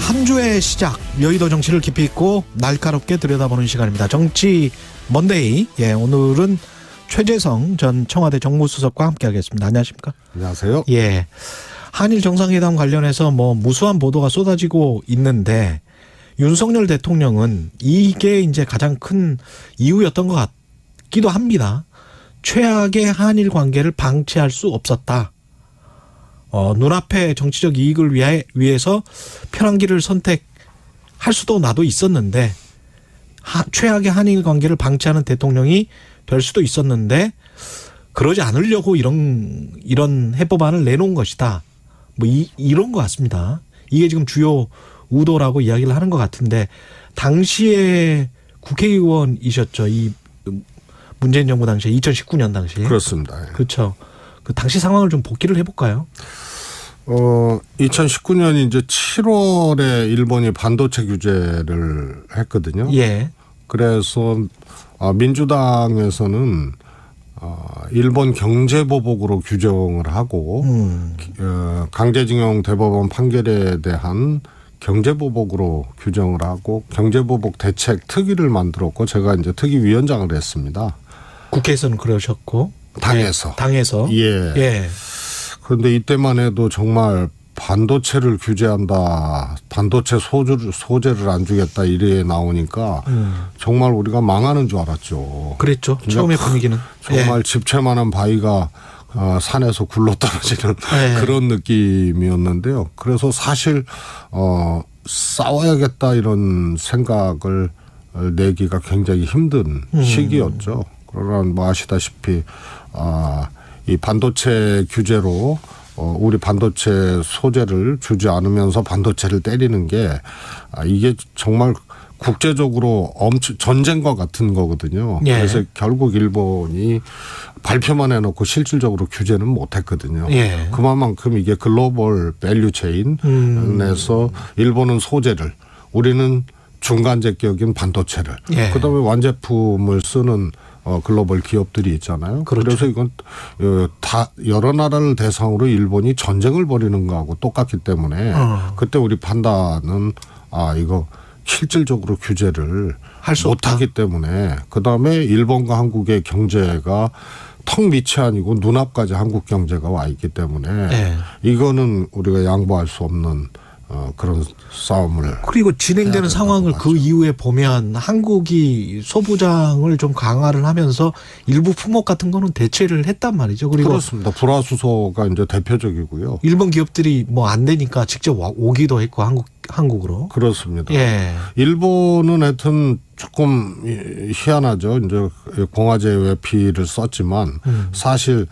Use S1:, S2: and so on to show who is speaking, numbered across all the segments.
S1: 한 주의 시작, 여의도 정치를 깊이 있고 날카롭게 들여다보는 시간입니다. 정치 먼데이. 예, 오늘은 최재성 전 청와대 정무수석과 함께하겠습니다. 안녕하십니까?
S2: 안녕하세요.
S1: 예, 한일 정상회담 관련해서 무수한 보도가 쏟아지고 있는데 윤석열 대통령은 이게 이제 가장 큰 이유였던 것 같기도 합니다. 최악의 한일 관계를 방치할 수 없었다. 눈앞의 정치적 이익을 위해서 편한 길을 선택할 수도 나도 있었는데 최악의 한일 관계를 방치하는 대통령이 될 수도 있었는데 그러지 않으려고 이런 해법안을 내놓은 것이다. 이런 것 같습니다. 이게 지금 주요 의도라고 이야기를 하는 것 같은데 당시에 국회의원이셨죠. 이 문재인 정부 당시에 2019년 당시에.
S2: 그렇습니다.
S1: 그렇죠. 그 당시 상황을 좀 복기를 해볼까요?
S2: 2019년 이제 7월에 일본이 반도체 규제를 했거든요.
S1: 예.
S2: 그래서 민주당에서는 일본 경제보복으로 규정을 하고 강제징용 대법원 판결에 대한 경제보복으로 규정을 하고 경제보복 대책 특위를 만들었고 제가 이제 특위위원장을 했습니다.
S1: 국회에서는 그러셨고
S2: 당에서.
S1: 네, 당에서.
S2: 예.
S1: 예.
S2: 그런데 이때만 해도 정말 반도체를 규제한다, 반도체 소재를 안 주겠다 이래 나오니까 정말 우리가 망하는 줄 알았죠.
S1: 그랬죠. 처음에 분위기는.
S2: 정말 집채만한 바위가 산에서 굴러떨어지는 그런 느낌이었는데요. 그래서 사실 싸워야겠다 이런 생각을 내기가 굉장히 힘든 시기였죠. 그러나 아시다시피 이 반도체 규제로 우리 반도체 소재를 주지 않으면서 반도체를 때리는 게 이게 정말 국제적으로 전쟁과 같은 거거든요.
S1: 예.
S2: 그래서 결국 일본이 발표만 해놓고 실질적으로 규제는 못했거든요.
S1: 예.
S2: 그만큼 이게 글로벌 밸류 체인에서 일본은 소재를, 우리는 중간 제격인 반도체를,
S1: 예.
S2: 그다음에 완제품을 쓰는 글로벌 기업들이 있잖아요.
S1: 그렇죠.
S2: 그래서 이건 다 여러 나라를 대상으로 일본이 전쟁을 벌이는 거하고 똑같기 때문에 그때 우리 판단은 이거 실질적으로 규제를
S1: 할 수
S2: 못하기 때문에 그다음에 일본과 한국의 경제가 턱 밑이 아니고 눈앞까지 한국 경제가 와 있기 때문에 이거는 우리가 양보할 수 없는 그런 싸움을.
S1: 그리고 진행되는 상황을 그 이후에 보면 한국이 소부장을 좀 강화를 하면서 일부 품목 같은 거는 대체를 했단 말이죠. 그리고
S2: 그렇습니다. 불화수소가 이제 대표적이고요.
S1: 일본 기업들이 안 되니까 직접 오기도 했고 한국으로.
S2: 그렇습니다.
S1: 예.
S2: 일본은 하여튼 조금 희한하죠. 이제 공화제 외피를 썼지만 사실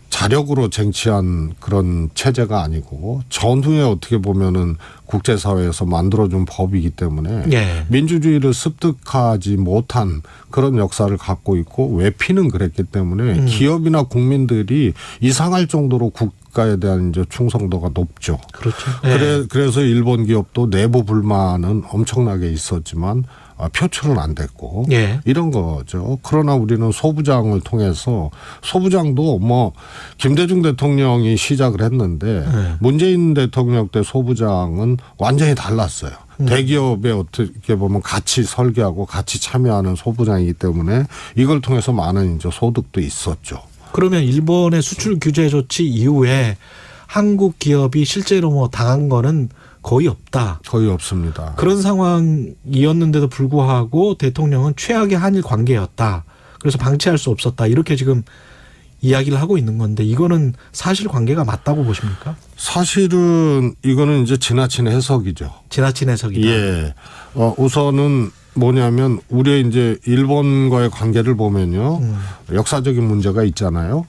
S2: 자력으로 쟁취한 그런 체제가 아니고 전후에 어떻게 보면은 국제사회에서 만들어준 법이기 때문에 민주주의를 습득하지 못한 그런 역사를 갖고 있고 외피는 그랬기 때문에 기업이나 국민들이 이상할 정도로 국가에 대한 이제 충성도가 높죠.
S1: 그렇죠.
S2: 그래서 일본 기업도 내부 불만은 엄청나게 있었지만 표출은 안 됐고 이런 거죠. 그러나 우리는 소부장을 통해서 소부장도 김대중 대통령이 시작을 했는데 문재인 대통령 때 소부장은 완전히 달랐어요. 대기업에 어떻게 보면 같이 설계하고 같이 참여하는 소부장이기 때문에 이걸 통해서 많은 이제 소득도 있었죠.
S1: 그러면 일본의 수출 규제 조치 이후에 한국 기업이 실제로 당한 거는 거의 없다.
S2: 거의 없습니다.
S1: 그런 상황이었는데도 불구하고 대통령은 최악의 한일 관계였다. 그래서 방치할 수 없었다. 이렇게 지금 이야기를 하고 있는 건데 이거는 사실 관계가 맞다고 보십니까?
S2: 사실은 이거는 이제 지나친 해석이죠.
S1: 지나친 해석이다.
S2: 예. 우선은 뭐냐면 우리의 이제 일본과의 관계를 보면요. 역사적인 문제가 있잖아요.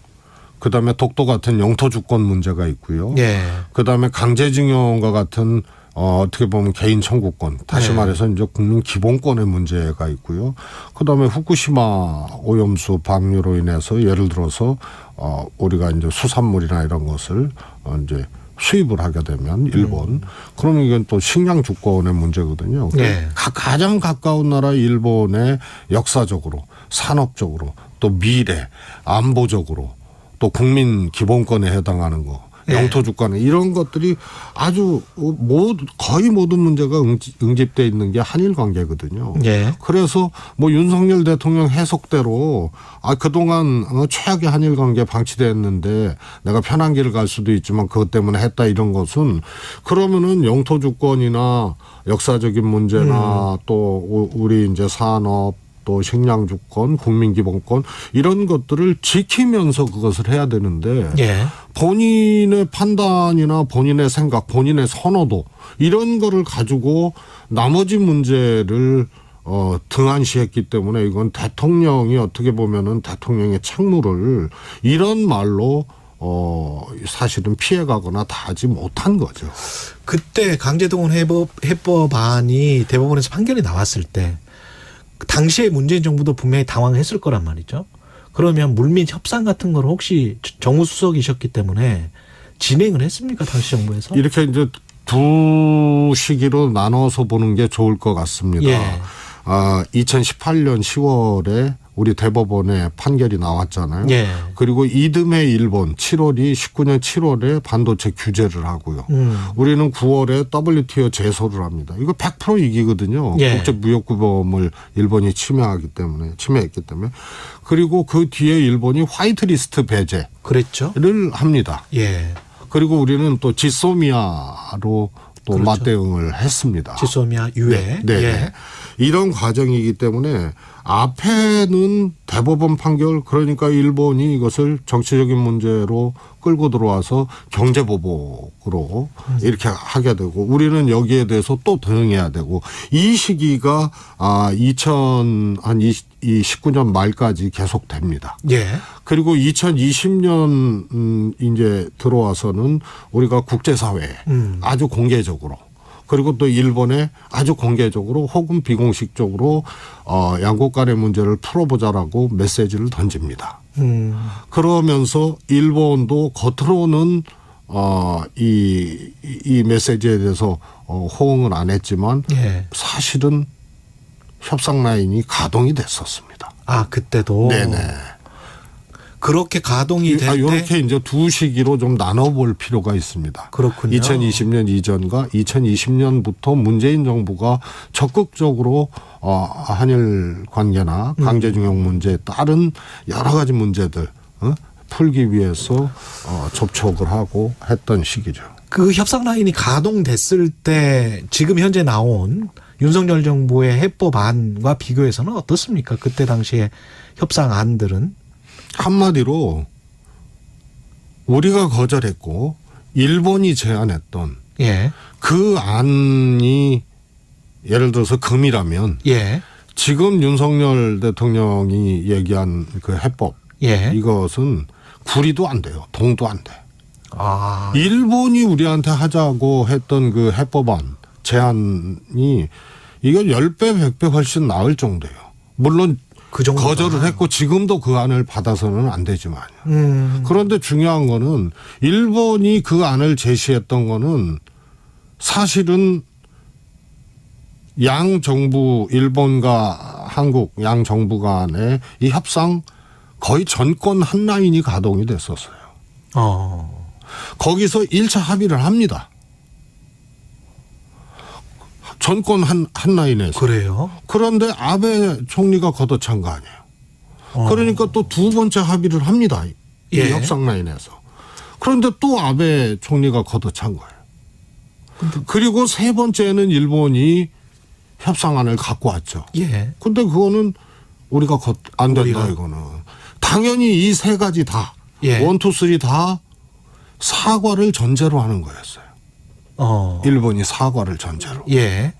S2: 그다음에 독도 같은 영토 주권 문제가 있고요. 그다음에 강제징용과 같은 어떻게 보면 개인 청구권, 다시 말해서 이제 국민 기본권의 문제가 있고요. 그다음에 후쿠시마 오염수 방류로 인해서 예를 들어서 우리가 이제 수산물이나 이런 것을 이제 수입을 하게 되면 일본 그러면 이건 또 식량 주권의 문제거든요. 가장 가까운 나라 일본의 역사적으로, 산업적으로, 또 미래, 안보적으로 또 국민 기본권에 해당하는 거 영토 주권 이런 것들이 아주 거의 모든 문제가 응집돼 있는 게 한일 관계거든요.
S1: 예.
S2: 그래서 뭐 윤석열 대통령 해석대로 그동안 최악의 한일 관계 방치됐는데 내가 편한 길을 갈 수도 있지만 그것 때문에 했다 이런 것은 그러면은 영토 주권이나 역사적인 문제나 또 우리 이제 산업 또 식량 주권, 국민 기본권 이런 것들을 지키면서 그것을 해야 되는데
S1: 예.
S2: 본인의 판단이나 본인의 생각, 본인의 선호도 이런 거를 가지고 나머지 문제를 등한시했기 때문에 이건 대통령이 어떻게 보면은 대통령의 책무를 이런 말로 사실은 피해가거나 다 하지 못한 거죠.
S1: 그때 강제동원 해법안이 대법원에서 판결이 나왔을 때 당시에 문재인 정부도 분명히 당황했을 거란 말이죠. 그러면 물밑 협상 같은 걸 혹시 정무수석이셨기 때문에 진행을 했습니까? 당시 정부에서?
S2: 이렇게 이제 두 시기로 나눠서 보는 게 좋을 것 같습니다.
S1: 예.
S2: 2018년 10월에 우리 대법원에 판결이 나왔잖아요.
S1: 예.
S2: 그리고 이듬해 일본 19년 7월에 반도체 규제를 하고요. 우리는 9월에 WTO 제소를 합니다. 이거 100% 이기거든요.
S1: 예.
S2: 국제무역구범을 일본이 침해했기 때문에. 그리고 그 뒤에 일본이 화이트리스트 배제를
S1: 그랬죠.
S2: 합니다.
S1: 예.
S2: 그리고 우리는 또 지소미아로 또
S1: 그렇죠.
S2: 맞대응을 했습니다.
S1: 지소미아 유해.
S2: 네.
S1: 예.
S2: 이런 과정이기 때문에 앞에는 대법원 판결 그러니까 일본이 이것을 정치적인 문제로 끌고 들어와서 경제보복으로 이렇게 하게 되고 우리는 여기에 대해서 또 대응해야 되고 이 시기가 2019년 말까지 계속됩니다.
S1: 예.
S2: 그리고 2020년 이제 들어와서는 우리가 국제사회에 아주 공개적으로 그리고 또 일본에 아주 공개적으로 혹은 비공식적으로 양국 간의 문제를 풀어보자라고 메시지를 던집니다. 그러면서 일본도 겉으로는 이 메시지에 대해서 호응을 안 했지만
S1: 예.
S2: 사실은 협상 라인이 가동이 됐었습니다.
S1: 그때도.
S2: 네네.
S1: 그렇게 가동이 될 때.
S2: 이렇게 이제 두 시기로 좀 나눠볼 필요가 있습니다.
S1: 그렇군요.
S2: 2020년 이전과 2020년부터 문재인 정부가 적극적으로 한일 관계나 강제징용 문제에 따른 여러 가지 문제들 풀기 위해서 접촉을 하고 했던 시기죠.
S1: 그 협상 라인이 가동됐을 때 지금 현재 나온 윤석열 정부의 해법안과 비교해서는 어떻습니까? 그때 당시에 협상안들은.
S2: 한마디로 우리가 거절했고 일본이 제안했던
S1: 예.
S2: 그 안이 예를 들어서 금이라면
S1: 예.
S2: 지금 윤석열 대통령이 얘기한 그 해법
S1: 예.
S2: 이것은 구리도 안 돼요. 동도 안 돼. 일본이 우리한테 하자고 했던 그 해법안 제안이 이거 10배 100배 훨씬 나을 정도예요. 물론
S1: 그 정도가.
S2: 거절을 했고 지금도 그 안을 받아서는 안 되지만요. 그런데 중요한 거는 일본이 그 안을 제시했던 거는 사실은 양 정부 일본과 한국 양 정부 간의 이 협상 거의 전권 한 라인이 가동이 됐었어요. 거기서 1차 합의를 합니다. 전권 한 라인에서.
S1: 그래요?
S2: 그런데 아베 총리가 걷어찬 거 아니에요. 그러니까 또 두 번째 합의를 합니다. 이
S1: 예.
S2: 협상 라인에서. 그런데 또 아베 총리가 걷어찬 거예요. 그리고 세 번째는 일본이 협상안을 갖고 왔죠.
S1: 예.
S2: 근데 그거는 우리가 안 된다 이거는. 당연히 이 세 가지 다.
S1: 예.
S2: 1, 2, 3 다 사과를 전제로 하는 거였어요. 일본이 사과를 전제로.
S1: 예.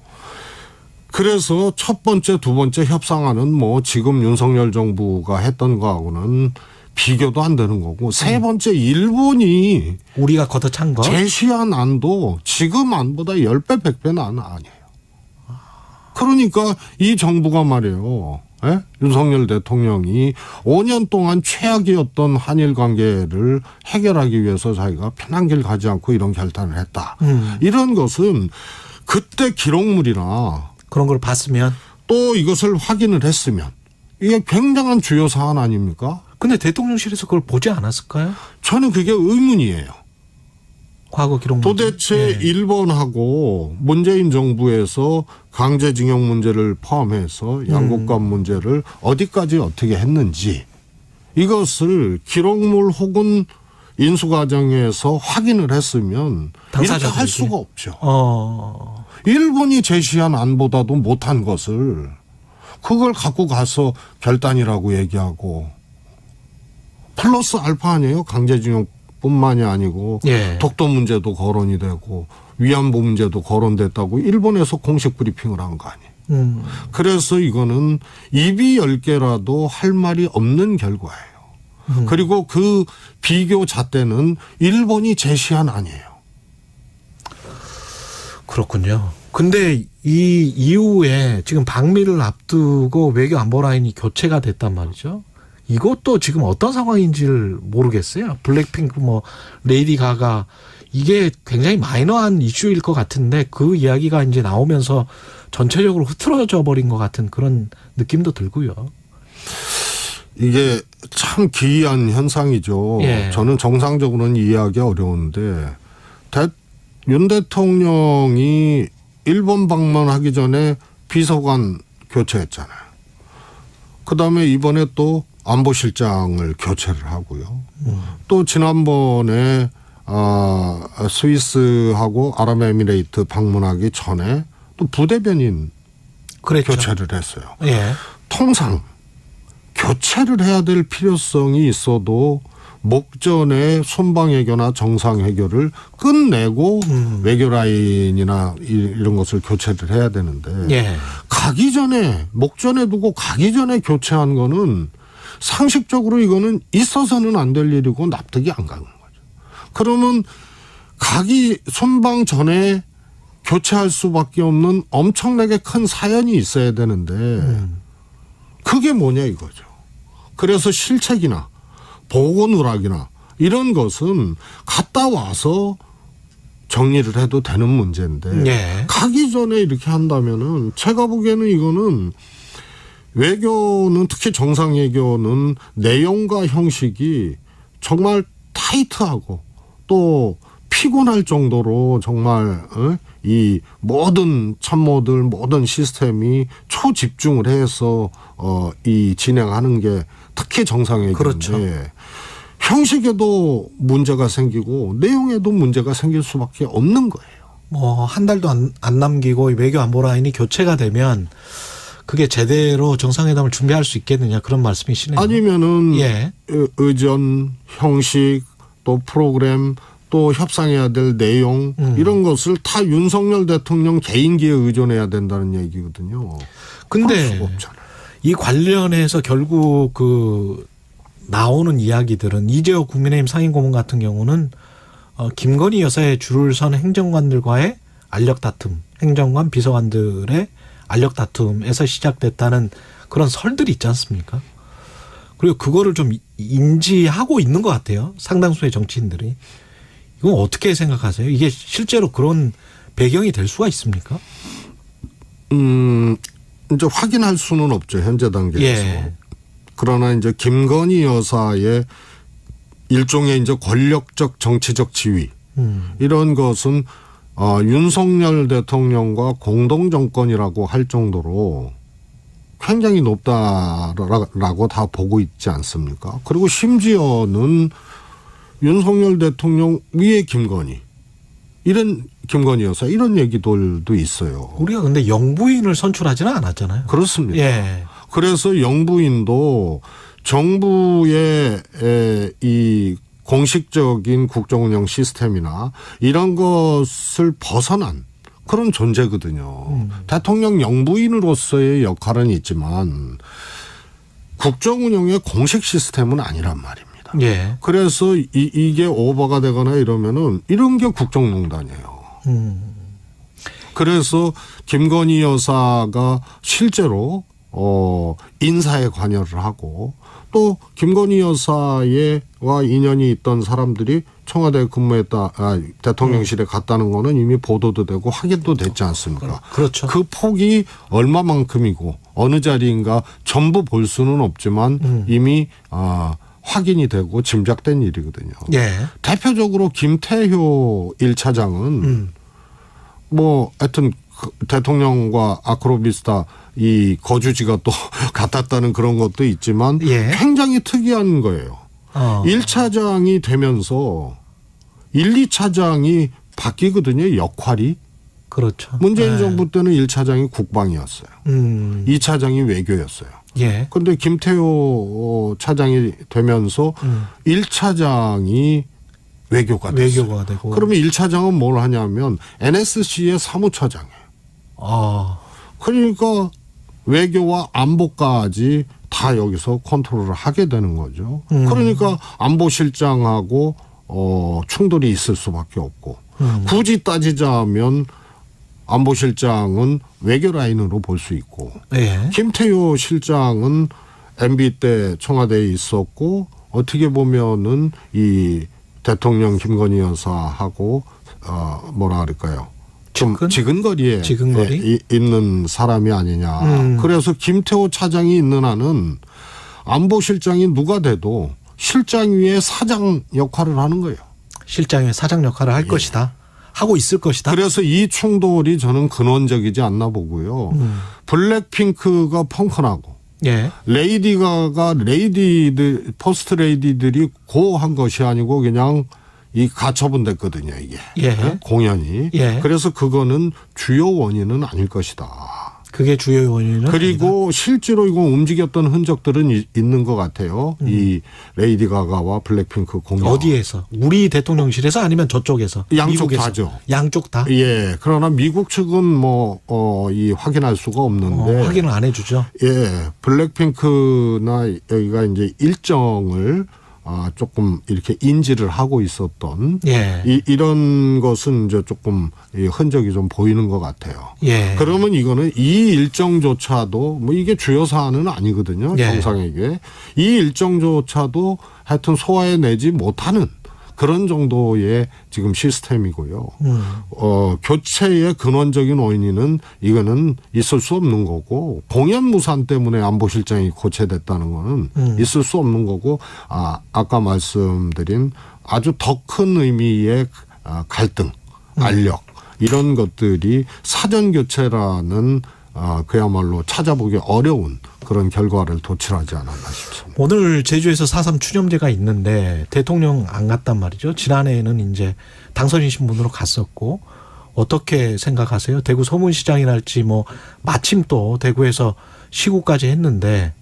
S2: 그래서 첫 번째, 두 번째 협상안은 뭐 지금 윤석열 정부가 했던 거하고는 비교도 안 되는 거고 세 번째 일본이
S1: 우리가 걷어찬 거.
S2: 제시한 안도 지금 안보다 10배, 100배는 아니에요. 그러니까 이 정부가 말이에요. 예? 윤석열 대통령이 5년 동안 최악이었던 한일 관계를 해결하기 위해서 자기가 편한 길 가지 않고 이런 결단을 했다. 이런 것은 그때 기록물이나
S1: 그런 걸 봤으면.
S2: 또 이것을 확인을 했으면 이게 굉장한 주요 사안 아닙니까?
S1: 근데 대통령실에서 그걸 보지 않았을까요?
S2: 저는 그게 의문이에요.
S1: 과거 기록 문제.
S2: 도대체
S1: 예.
S2: 일본하고 문재인 정부에서 강제징용 문제를 포함해서 양국간 문제를 어디까지 어떻게 했는지 이것을 기록물 혹은 인수과정에서 확인을 했으면 이렇게 할 수가 없죠. 일본이 제시한 안보다도 못한 것을 그걸 갖고 가서 결단이라고 얘기하고 플러스 알파 아니에요? 강제징용뿐만이 아니고
S1: 예.
S2: 독도 문제도 거론이 되고 위안부 문제도 거론됐다고 일본에서 공식 브리핑을 한 거 아니에요. 그래서 이거는 입이 10개라도 할 말이 없는 결과예요. 그리고 그 비교 잣대는 일본이 제시한 아니에요.
S1: 그렇군요. 근데 이 이후에 지금 방미를 앞두고 외교 안보 라인이 교체가 됐단 말이죠. 이것도 지금 어떤 상황인지를 모르겠어요. 블랙핑크 뭐 레이디 가가 이게 굉장히 마이너한 이슈일 것 같은데 그 이야기가 이제 나오면서 전체적으로 흐트러져 버린 것 같은 그런 느낌도 들고요.
S2: 이게 참 기이한 현상이죠.
S1: 예.
S2: 저는 정상적으로는 이해하기 어려운데 윤 대통령이 일본 방문하기 전에 비서관 교체했잖아요. 그다음에 이번에 또 안보실장을 교체를 하고요. 또 지난번에 스위스하고 아랍에미레이트 방문하기 전에 또 부대변인
S1: 그랬죠.
S2: 교체를 했어요.
S1: 예.
S2: 통상 교체를 해야 될 필요성이 있어도 목전에 손방외교나 정상외교를 끝내고 외교 라인이나 이런 것을 교체를 해야 되는데
S1: 예.
S2: 가기 전에 목전에 두고 가기 전에 교체한 거는 상식적으로 이거는 있어서는 안 될 일이고 납득이 안 가는 거죠. 그러면 가기 손방 전에 교체할 수밖에 없는 엄청나게 큰 사연이 있어야 되는데 그게 뭐냐 이거죠. 그래서 실책이나 보고 누락이나 이런 것은 갔다 와서 정리를 해도 되는 문제인데
S1: 예.
S2: 가기 전에 이렇게 한다면은 제가 보기에는 이거는 외교는 특히 정상외교는 내용과 형식이 정말 타이트하고 또 피곤할 정도로 정말 이 모든 참모들 모든 시스템이 초집중을 해서 이 진행하는 게 특히 정상외교인데
S1: 그렇죠.
S2: 형식에도 문제가 생기고 내용에도 문제가 생길 수밖에 없는 거예요.
S1: 뭐 한 달도 안 남기고 외교 안보 라인이 교체가 되면 그게 제대로 정상회담을 준비할 수 있겠느냐 그런 말씀이시네요.
S2: 아니면은
S1: 예.
S2: 의전, 형식, 또 프로그램, 또 협상해야 될 내용 이런 것을 다 윤석열 대통령 개인기에 의존해야 된다는 얘기거든요.
S1: 근데 이 관련해서 결국 그 나오는 이야기들은 이재호 국민의힘 상임고문 같은 경우는 김건희 여사의 줄을 선 행정관들과의 알력 다툼, 행정관 비서관들의 알력 다툼에서 시작됐다는 그런 설들이 있지 않습니까? 그리고 그거를 좀 인지하고 있는 것 같아요. 상당수의 정치인들이. 이건 어떻게 생각하세요? 이게 실제로 그런 배경이 될 수가 있습니까?
S2: 이제 확인할 수는 없죠. 현재 단계에서.
S1: 예.
S2: 그러나 이제 김건희 여사의 일종의 이제 권력적 정치적 지위 이런 것은 윤석열 대통령과 공동 정권이라고 할 정도로 굉장히 높다라고 다 보고 있지 않습니까? 그리고 심지어는 윤석열 대통령 위에 김건희 이런 김건희 여사 이런 얘기들도 있어요.
S1: 우리가 근데 영부인을 선출하지는 않았잖아요.
S2: 그렇습니다.
S1: 예.
S2: 그래서 영부인도 정부의 이 공식적인 국정운영 시스템이나 이런 것을 벗어난 그런 존재거든요. 대통령 영부인으로서의 역할은 있지만 국정운영의 공식 시스템은 아니란 말입니다.
S1: 예.
S2: 그래서 이게 오버가 되거나 이러면은 이런 게 국정농단이에요. 그래서 김건희 여사가 실제로 인사에 관여를 하고 또 김건희 여사와 인연이 있던 사람들이 청와대에 근무했다, 대통령실에 갔다는 거는 이미 보도도 되고 확인도 됐지 않습니까?
S1: 그렇죠.
S2: 그 폭이 얼마만큼이고 어느 자리인가 전부 볼 수는 없지만 이미 확인이 되고 짐작된 일이거든요.
S1: 예.
S2: 대표적으로 김태효 1차장은 뭐 하여튼 대통령과 아크로비스타 이 거주지가 또 같았다는 그런 것도 있지만
S1: 예.
S2: 굉장히 특이한 거예요. 1차장이 되면서 1, 2차장이 바뀌거든요. 역할이.
S1: 그렇죠.
S2: 문재인
S1: 예.
S2: 정부 때는 1차장이 국방이었어요. 2차장이 외교였어요.
S1: 예.
S2: 그런데 김태효 차장이 되면서 1차장이 외교가 됐어요.
S1: 외교가 되고.
S2: 그러면 1차장은 뭘 하냐면 NSC의 사무처장이에요. 그러니까 외교와 안보까지 다 여기서 컨트롤을 하게 되는 거죠. 그러니까 안보실장하고 충돌이 있을 수밖에 없고 굳이 따지자면 안보실장은 외교 라인으로 볼 수 있고
S1: 예.
S2: 김태효 실장은 MB 때 청와대에 있었고 어떻게 보면은 이 대통령 김건희 여사하고 뭐라 그럴까요? 좀 지근거리에
S1: 지근거리?
S2: 있는 사람이 아니냐. 그래서 김태호 차장이 있는 한은 안보실장이 누가 돼도 실장 위에 사장 역할을 하는 거예요.
S1: 실장의 사장 역할을 할 것이다. 하고 있을 것이다.
S2: 그래서 이 충돌이 저는 근원적이지 않나 보고요. 블랙핑크가 펑크나고
S1: 예.
S2: 레이디 가가 레이디들 퍼스트 레이디들이 고한 것이 아니고 그냥 이 가처분 됐거든요, 이게.
S1: 예.
S2: 공연이.
S1: 예.
S2: 그래서 그거는 주요 원인은 아닐 것이다.
S1: 그게 주요 원인은
S2: 그리고
S1: 아니다.
S2: 실제로 이거 움직였던 흔적들은 있는 것 같아요. 이 레이디 가가와 블랙핑크 공연.
S1: 어디에서? 우리 대통령실에서 아니면 저쪽에서?
S2: 양쪽
S1: 미국에서?
S2: 다죠.
S1: 양쪽 다?
S2: 예. 그러나 미국 측은 이 확인할 수가 없는데.
S1: 확인을 안 해주죠.
S2: 예. 블랙핑크나 여기가 이제 일정을 조금 이렇게 인지를 하고 있었던
S1: 예.
S2: 이런 것은 이제 조금 흔적이 좀 보이는 것 같아요.
S1: 예.
S2: 그러면 이거는 이 일정조차도 뭐 이게 주요 사안은 아니거든요.
S1: 예.
S2: 정상에게. 이 일정조차도 하여튼 소화해내지 못하는 그런 정도의 지금 시스템이고요. 교체의 근원적인 원인은 이거는 있을 수 없는 거고 공연 무산 때문에 안보실장이 교체됐다는 거는 있을 수 없는 거고 아까 말씀드린 아주 더 큰 의미의 갈등, 알력 이런 것들이 사전 교체라는 그야말로 찾아보기 어려운 그런 결과를 도출하지 않았나 싶습니다.
S1: 오늘 제주에서 4.3 추념제가 있는데 대통령 안 갔단 말이죠. 지난해에는 이제 당선인 신분으로 갔었고 어떻게 생각하세요? 대구 소문시장이랄지 뭐 마침 또 대구에서 시구까지 했는데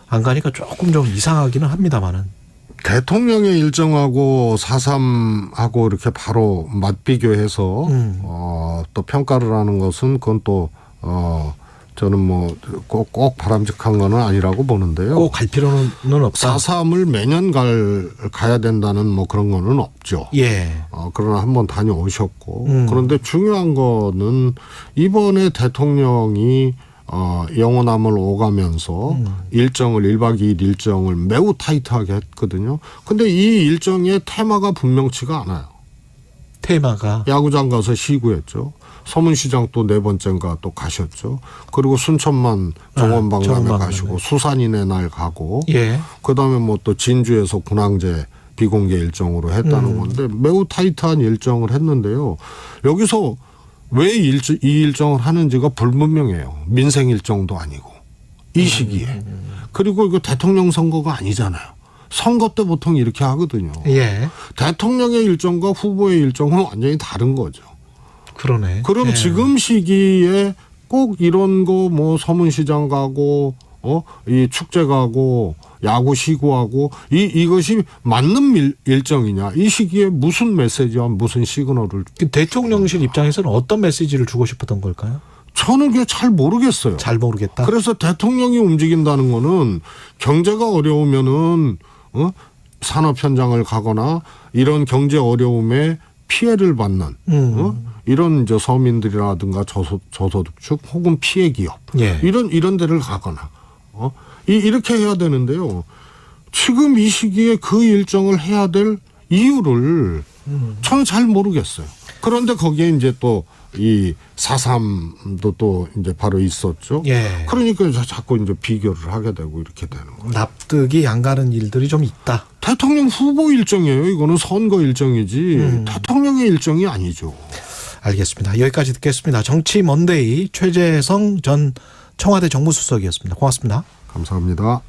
S1: 안 가니까 조금 좀 이상하기는 합니다만은.
S2: 대통령의 일정하고 4.3하고 이렇게 바로 맞비교해서 또 평가를 하는 것은 그건 또 저는 뭐 꼭 바람직한 건 아니라고 보는데요.
S1: 꼭 갈 필요는 없다.
S2: 4.3을 매년 가야 된다는 뭐 그런 거는 없죠.
S1: 예.
S2: 그러나 한번 다녀오셨고 그런데 중요한 거는 이번에 대통령이 영호남을 오가면서 일정을 1박 2일 일정을 매우 타이트하게 했거든요. 근데 이 일정의 테마가 분명치가 않아요.
S1: 테마가.
S2: 야구장 가서 시구했죠. 서문시장 또 네 번째인가 또 가셨죠. 그리고 순천만 정원박람회 가시고 수산인의 날 가고
S1: 예.
S2: 그다음에 뭐 또 진주에서 군항제 비공개 일정으로 했다는 건데 매우 타이트한 일정을 했는데요. 여기서 왜 이 일정을 하는지가 불분명해요. 민생 일정도 아니고 이 시기에. 그리고 이거 대통령 선거가 아니잖아요. 선거 때 보통 이렇게 하거든요.
S1: 예.
S2: 대통령의 일정과 후보의 일정은 완전히 다른 거죠.
S1: 그러네.
S2: 그럼
S1: 예.
S2: 지금 시기에 꼭 이런 거 뭐 서문시장 가고 이 축제 가고 야구 시구하고 이것이 맞는 일정이냐? 이 시기에 무슨 메시지와 무슨 시그널을
S1: 대통령실 입장에서는 어떤 메시지를 주고 싶었던 걸까요?
S2: 저는 그게 잘 모르겠어요.
S1: 잘 모르겠다.
S2: 그래서 대통령이 움직인다는 거는 경제가 어려우면은 산업 현장을 가거나 이런 경제 어려움에 피해를 받는 이런 저 서민들이라든가 저소득층 혹은 피해 기업
S1: 예.
S2: 이런 데를 가거나 이렇게 해야 되는데요. 지금 이 시기에 그 일정을 해야 될 이유를 저는 잘 모르겠어요. 그런데 거기에 이제 또 이 4.3도 또 이제 바로 있었죠.
S1: 예.
S2: 그러니까 자꾸 이제 비교를 하게 되고 이렇게 되는 거예요.
S1: 납득이 안 가는 일들이 좀 있다.
S2: 대통령 후보 일정이에요. 이거는 선거 일정이지 대통령의 일정이 아니죠.
S1: 알겠습니다. 여기까지 듣겠습니다. 정치 먼데이 최재성 전 청와대 정무수석이었습니다. 고맙습니다.
S2: 감사합니다.